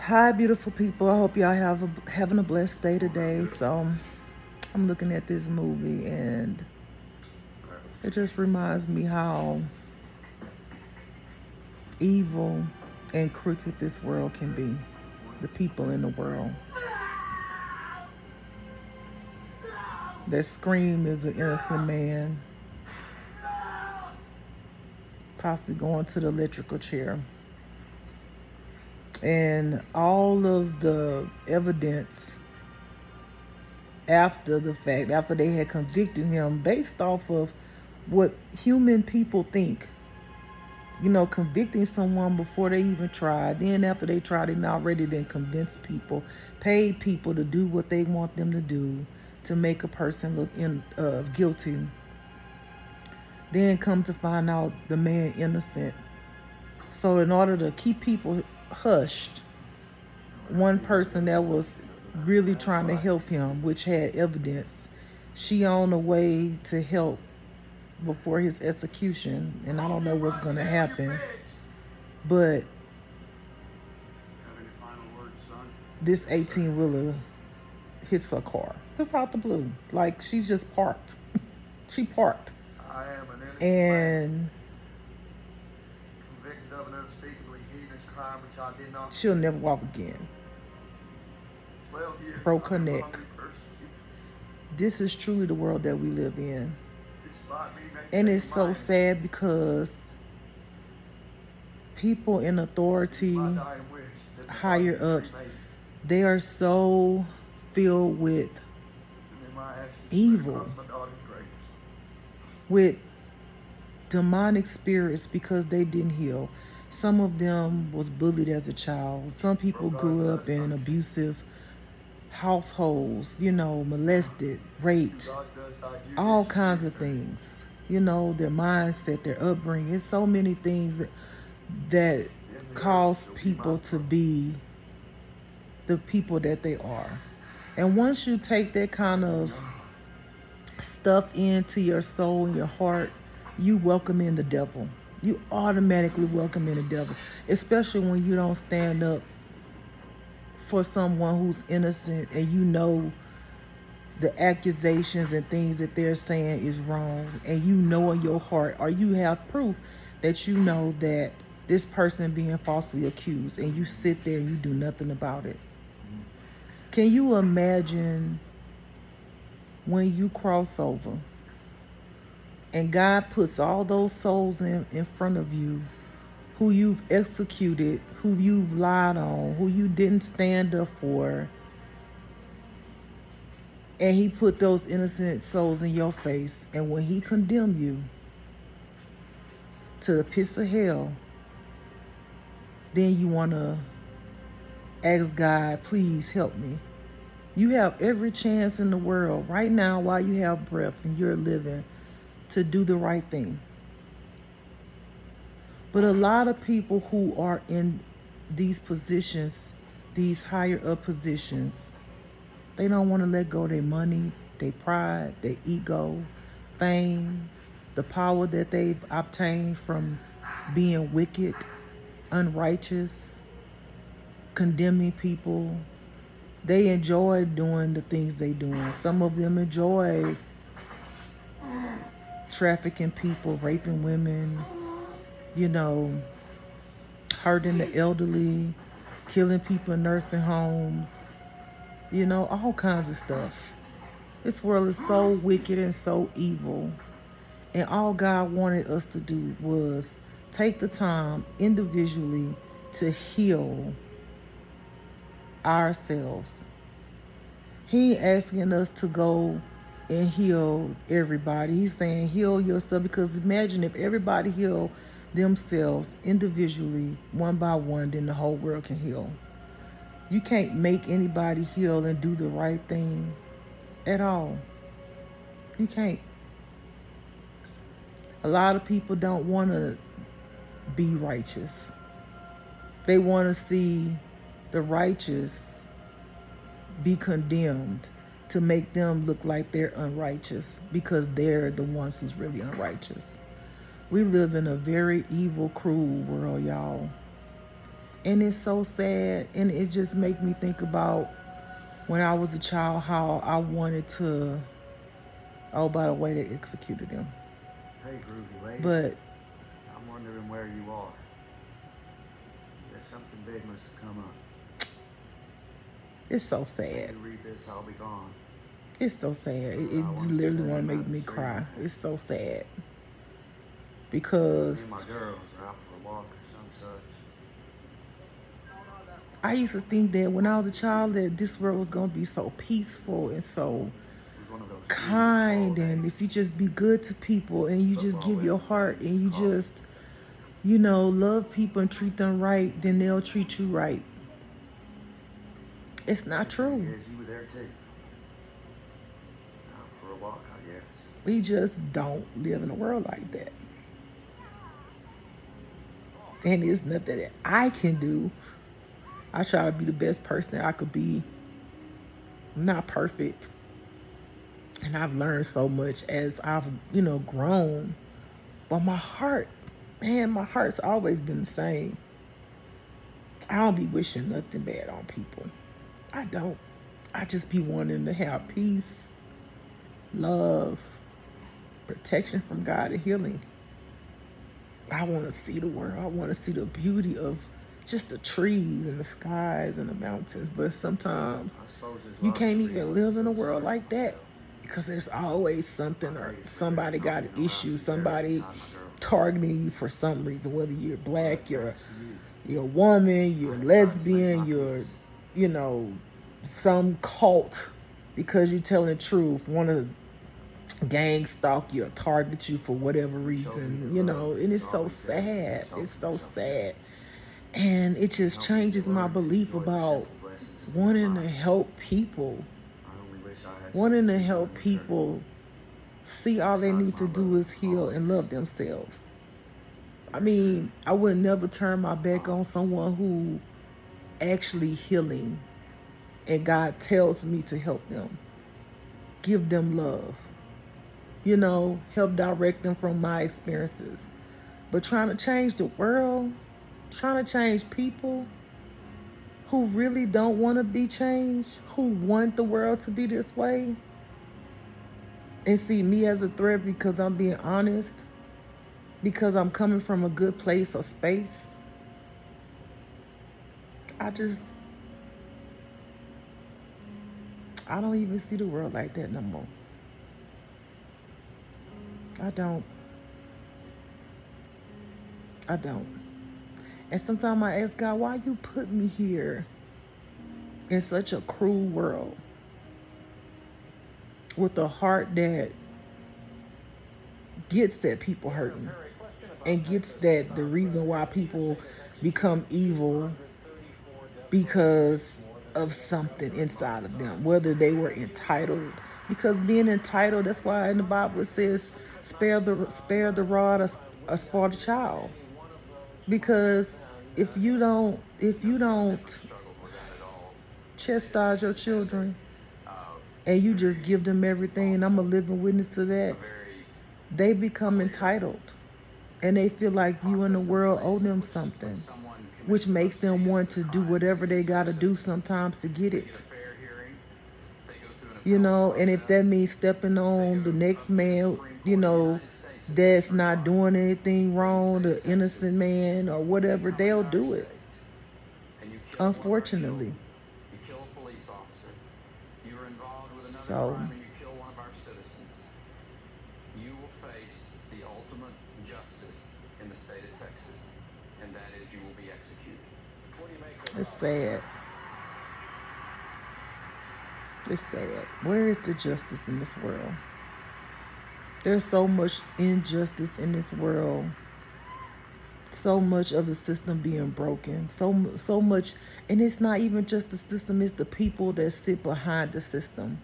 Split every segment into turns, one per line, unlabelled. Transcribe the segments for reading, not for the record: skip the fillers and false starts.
Hi, beautiful people. I hope y'all having a blessed day today. So, I'm looking at this movie, and it just reminds me how evil and crooked this world can be. The people in the world. That scream is an innocent man, possibly going to the electrical chair. And all of the evidence after the fact, after they had convicted him based off of what human people think, convicting someone before they even tried. Then after they tried, they now ready to convince people, paid people to do what they want them to do to make a person look guilty. Then come to find out the man innocent. So in order to keep people hushed, one person that was really trying to help him, which had evidence, she on the way to help before his execution, and I don't know what's going to happen, but this 18-wheeler hits her car. Just out the blue. Like, she's just parked. She parked. And convicted of an unspeakably heinous crime which I did not. She'll never walk again. Broke her neck. This is truly the world that we live in. And it's so sad because people in authority, higher ups, they are so filled with evil, with demonic spirits because they didn't heal. Some of them was bullied as a child. Some people grew up in abusive households, molested, raped, all kinds of things. Their mindset, their upbringing. There's so many things that cause people to be the people that they are. And once you take that kind of stuff into your soul and your heart, you welcome in the devil. You automatically welcome in the devil, especially when you don't stand up for someone who's innocent and the accusations and things that they're saying is wrong, and in your heart, or you have proof that that this person being falsely accused, and you sit there and you do nothing about it. Can you imagine when you cross over and God puts all those souls in front of you who you've executed, who you've lied on, who you didn't stand up for, and he put those innocent souls in your face, and when he condemned you to the pits of hell, then you want to ask God, please help me. You have every chance in the world right now while you have breath and you're living to do the right thing. But a lot of people who are in these positions, these higher up positions, they don't want to let go of their money, their pride, their ego, fame, the power that they've obtained from being wicked, unrighteous, condemning people. They enjoy doing the things they doing. Some of them enjoy trafficking people, raping women, hurting the elderly, killing people in nursing homes, all kinds of stuff. This world is so wicked and so evil. And all God wanted us to do was take the time individually to heal ourselves. He ain't asking us to go and heal everybody. He's saying heal yourself, because imagine if everybody heal themselves individually, one by one, then the whole world can heal. You can't make anybody heal and do the right thing at all. You can't. A lot of people don't want to be righteous. They want to see the righteous be condemned to make them look like they're unrighteous, because they're the ones who's really unrighteous. We live in a very evil, cruel world, y'all. And it's so sad, and it just make me think about when I was a child, how I wanted to, oh, by the way, they executed him.
Hey, groovy lady.
But
I'm wondering where you are. There's something big must have come up.
it's so sad.
When you read this, I'll be gone.
It's so sad. It just literally want to make me cry. It's so sad.
Me
Because
and my girls are out for a walk or some such.
I used to think that when I was a child that this world was going to be so peaceful and so
It was one of those
kind,
feelings,
and if you just be good to people and you just give your heart and you
Call.
just, you know, love people and treat them right, then they'll treat you right. It's not true.
Yes, you were there too. Out for a walk, I guess.
We just don't live in a world like that. And it's nothing that I can do. I try to be the best person that I could be. I'm not perfect. And I've learned so much as I've, grown. But my heart, man, my heart's always been the same. I don't be wishing nothing bad on people. I don't. I just be wanting to have peace, love, protection from God, and healing. I want to see the world. I want to see the beauty of just the trees and the skies and the mountains. But sometimes you can't even live in a world like that because there's always something, or somebody got an issue, somebody targeting you for some reason, whether you're black, you're a woman, you're a lesbian, you're, some cult, because you're telling the truth. One of the gang stalk you or target you for whatever reason, and it's so sad. It's so sad. And it just changes my belief about wanting to help people. Wanting to help people see all they need to do is heal and love themselves. I mean, I would never turn my back on someone who actually healing and God tells me to help them. Give them love. Help direct them from my experiences. But trying to change the world, trying to change people who really don't want to be changed, who want the world to be this way, and see me as a threat because I'm being honest, because I'm coming from a good place or space. I don't even see the world like that no more. I don't. And sometimes I ask God, why you put me here in such a cruel world with a heart that gets that people hurting and gets that the reason why people become evil because of something inside of them, whether they were entitled. Because being entitled, that's why in the Bible it says, spare the rod or spoil the child. Because if you don't chastise your children and you just give them everything, and I'm a living witness to that, they become entitled. And they feel like you in the world owe them something, which makes them want to do whatever they got to do sometimes to get it. And if that means stepping on the next man, that's not doing anything wrong, the innocent man or whatever, they'll do it. Unfortunately. So
you will face the ultimate justice in the state of Texas, and that is you will be executed. What do you make of
it's sad. It's sad. Where is the justice in this world? There's so much injustice in this world. So much of the system being broken. So much, and it's not even just the system, it's the people that sit behind the system.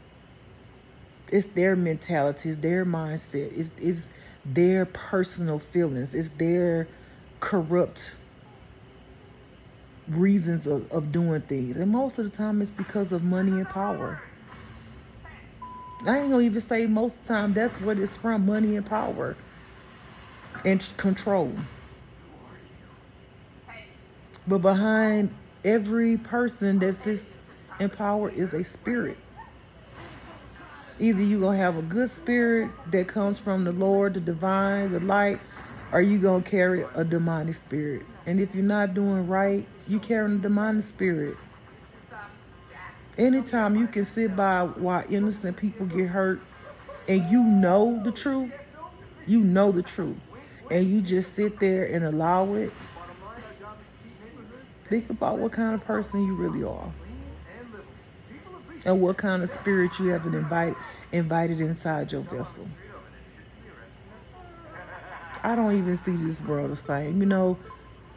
It's their mentality, it's their mindset, it's their personal feelings, it's their corrupt reasons of doing things. And most of the time it's because of money and power. I ain't gonna even say most of the time, that's what it's from, money and power and control. But behind every person that sits in power is a spirit. Either you're going to have a good spirit that comes from the Lord, the divine, the light, or you're going to carry a demonic spirit. And if you're not doing right, you're carrying a demonic spirit. Anytime you can sit by while innocent people get hurt and you know the truth, and you just sit there and allow it, think about what kind of person you really are and what kind of spirit you have invited inside your vessel. I don't even see this world the same. You know,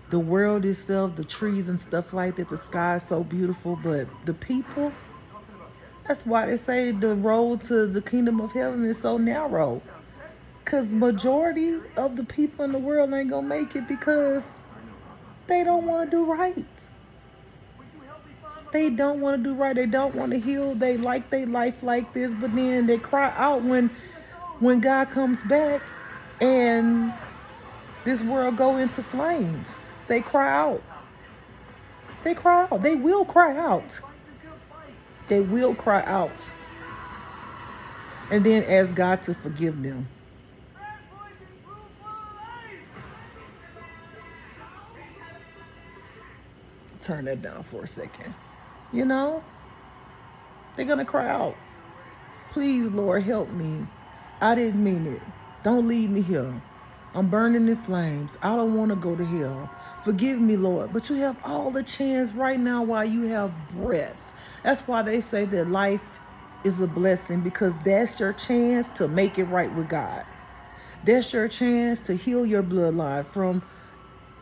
the world itself, the trees and stuff like that, the sky is so beautiful, but the people, that's why they say the road to the kingdom of heaven is so narrow. Because majority of the people in the world ain't going to make it because they don't want to do right. They don't want to do right. They don't want to heal. They like their life like this, but then they cry out when God comes back and this world go into flames. They cry out. They cry out. They will cry out. They will cry out. And then ask God to forgive them. Turn that down for a second. You know, they're going to cry out. Please, Lord, help me. I didn't mean it. Don't leave me here. I'm burning in flames. I don't want to go to hell. Forgive me, Lord. But you have all the chance right now while you have breath. That's why they say that life is a blessing, because that's your chance to make it right with God. That's your chance to heal your bloodline from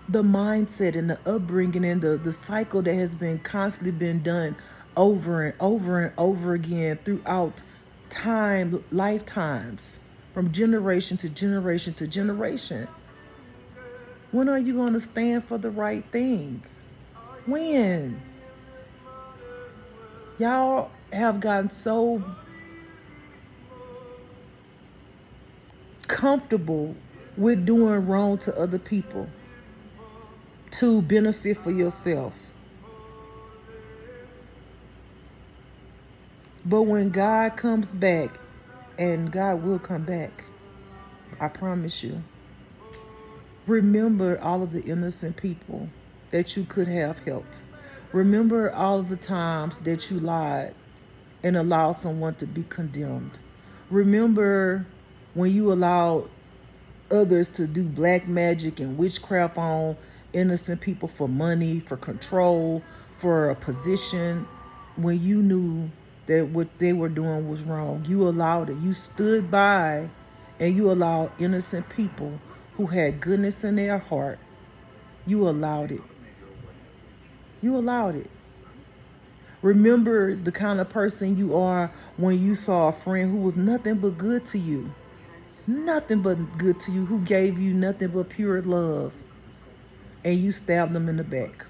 the mindset and the upbringing and the cycle that has been constantly been done over and over and over again throughout time, lifetimes, from generation to generation to generation. When are you going to stand for the right thing? When? Y'all have gotten so comfortable with doing wrong to other people to benefit for yourself. But when God comes back, and God will come back, I promise you, remember all of the innocent people that you could have helped. Remember all of the times that you lied and allowed someone to be condemned. Remember when you allowed others to do black magic and witchcraft on innocent people for money, for control, for a position, when you knew that what they were doing was wrong. You allowed it. You stood by and you allowed innocent people who had goodness in their heart. You allowed it. You allowed it. Remember the kind of person you are when you saw a friend who was nothing but good to you. Nothing but good to you, who gave you nothing but pure love. And you stabbed them in the back.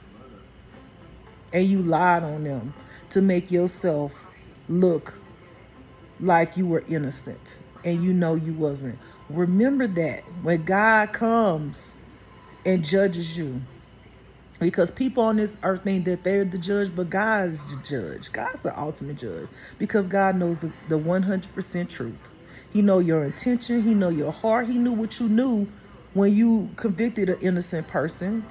And you lied on them to make yourself look like you were innocent. And you know you wasn't. Remember that when God comes and judges you. Because people on this earth think that they're the judge, but God is the judge. God's the ultimate judge. Because God knows the 100% truth. He know your intention. He know your heart. He knew what you knew when you convicted an innocent person,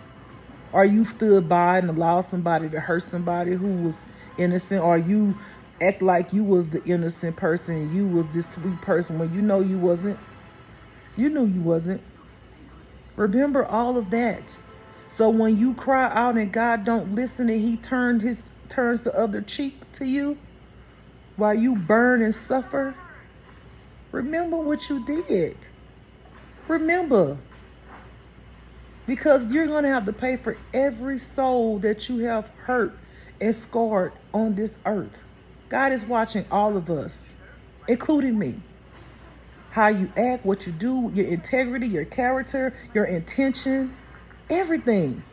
or you stood by and allowed somebody to hurt somebody who was innocent, or you act like you was the innocent person and you was this sweet person when you know you wasn't. You knew you wasn't. Remember all of that. So when you cry out and God don't listen and he turns the other cheek to you while you burn and suffer, remember what you did. Remember. Because you're going to have to pay for every soul that you have hurt and scarred on this earth. God is watching all of us, including me. How you act, what you do, your integrity, your character, your intention, everything.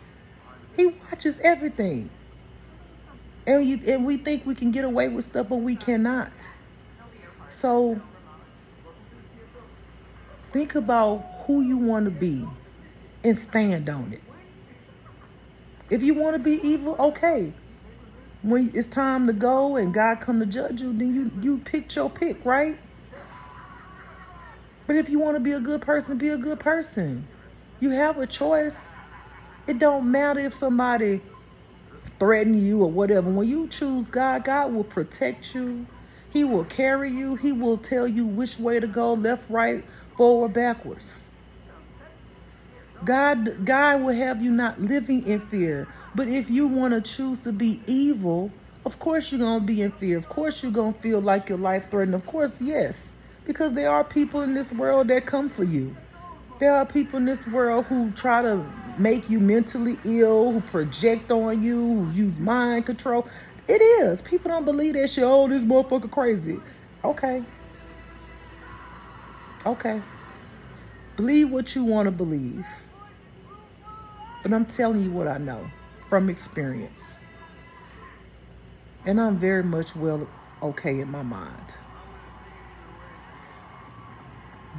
He watches everything. And we think we can get away with stuff, but we cannot. So think about who you want to be and stand on it. If you want to be evil, okay. When it's time to go and God come to judge you, then you pick your pick, right? But if you want to be a good person, be a good person. You have a choice. It don't matter if somebody threaten you or whatever. When you choose God, God will protect you. He will carry you. He will tell you which way to go, left, right, forward, backwards. God will have you not living in fear. But if you want to choose to be evil, of course you're going to be in fear. Of course you're going to feel like your life threatened. Of course, yes. Because there are people in this world that come for you. There are people in this world who try to make you mentally ill, who project on you, who use mind control. It is. People don't believe that shit. Oh, this motherfucker crazy. Okay. Okay. Believe what you want to believe. But I'm telling you what I know from experience. And I'm very much okay in my mind.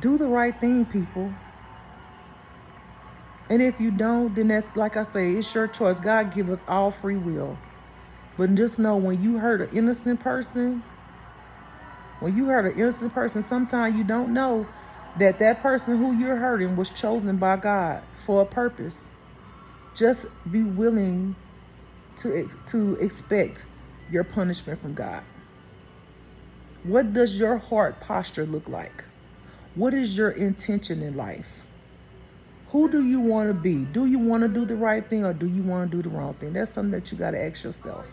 Do the right thing, people. And if you don't, then that's, like I say, it's your choice. God give us all free will. But just know, when you hurt an innocent person, sometimes you don't know that that person who you're hurting was chosen by God for a purpose. Just be willing to expect your punishment from God. What does your heart posture look like? What is your intention in life? Who do you want to be? Do you want to do the right thing, or do you want to do the wrong thing? That's something that you got to ask yourself.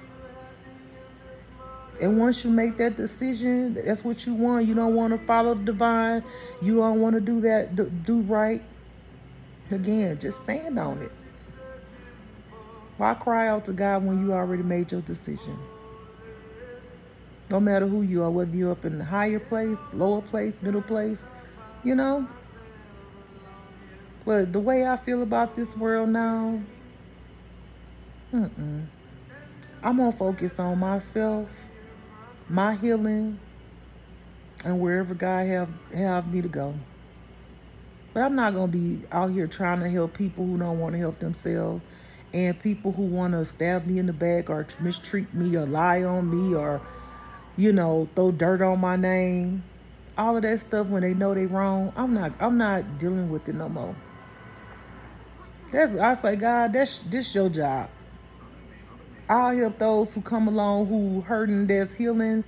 And once you make that decision, that's what you want. You don't want to follow the divine. You don't want to do that, do right. Again, just stand on it. Why cry out to God when you already made your decision? No matter who you are, whether you're up in the higher place, lower place, middle place, you know. But the way I feel about this world now, I'm going to focus on myself, my healing, and wherever God have me to go. But I'm not going to be out here trying to help people who don't want to help themselves, and people who want to stab me in the back or mistreat me or lie on me or, throw dirt on my name. All of that stuff when they know they wrong. I'm not dealing with it no more. I say, God, this your job. I'll help those who come along who hurting, that's healing,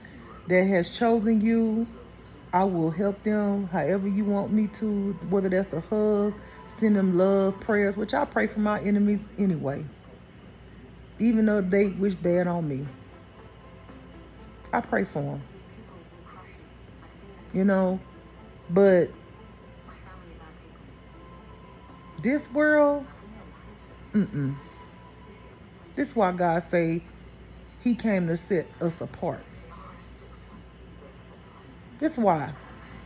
that has chosen you. I will help them however you want me to, whether that's a hug, send them love, prayers, which I pray for my enemies anyway. Even though they wish bad on me. I pray for them. But this world, this is why God say he came to set us apart. This is why.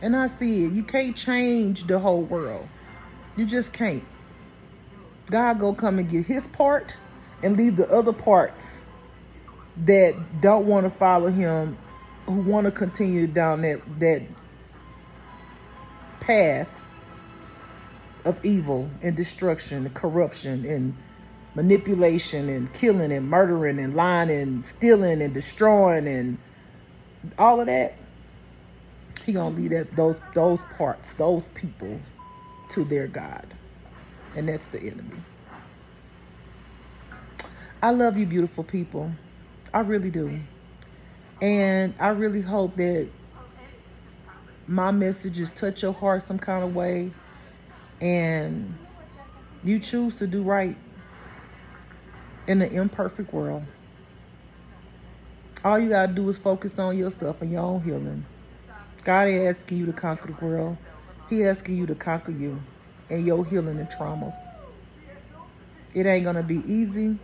And I see it. You can't change the whole world. You just can't. God gonna come and get his part and leave the other parts that don't want to follow him, who want to continue down that path of evil and destruction and corruption and manipulation and killing and murdering and lying and stealing and destroying and all of that. He gonna leave those parts, those people, to their God, and that's the enemy. I love you, beautiful people. I really do, and I really hope that my messages touch your heart some kind of way, and you choose to do right in an imperfect world. All you gotta do is focus on yourself and your own healing. God ain't asking you to conquer the world. He asking you to conquer you and your healing and traumas. It ain't gonna be easy,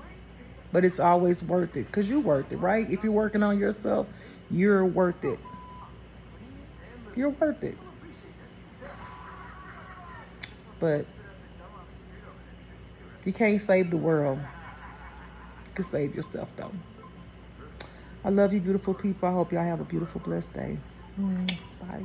but it's always worth it, because you're worth it, right? If you're working on yourself, you're worth it. You're worth it. But you can't save the world. You can save yourself, though. I love you, beautiful people. I hope y'all have a beautiful, blessed day. Bye.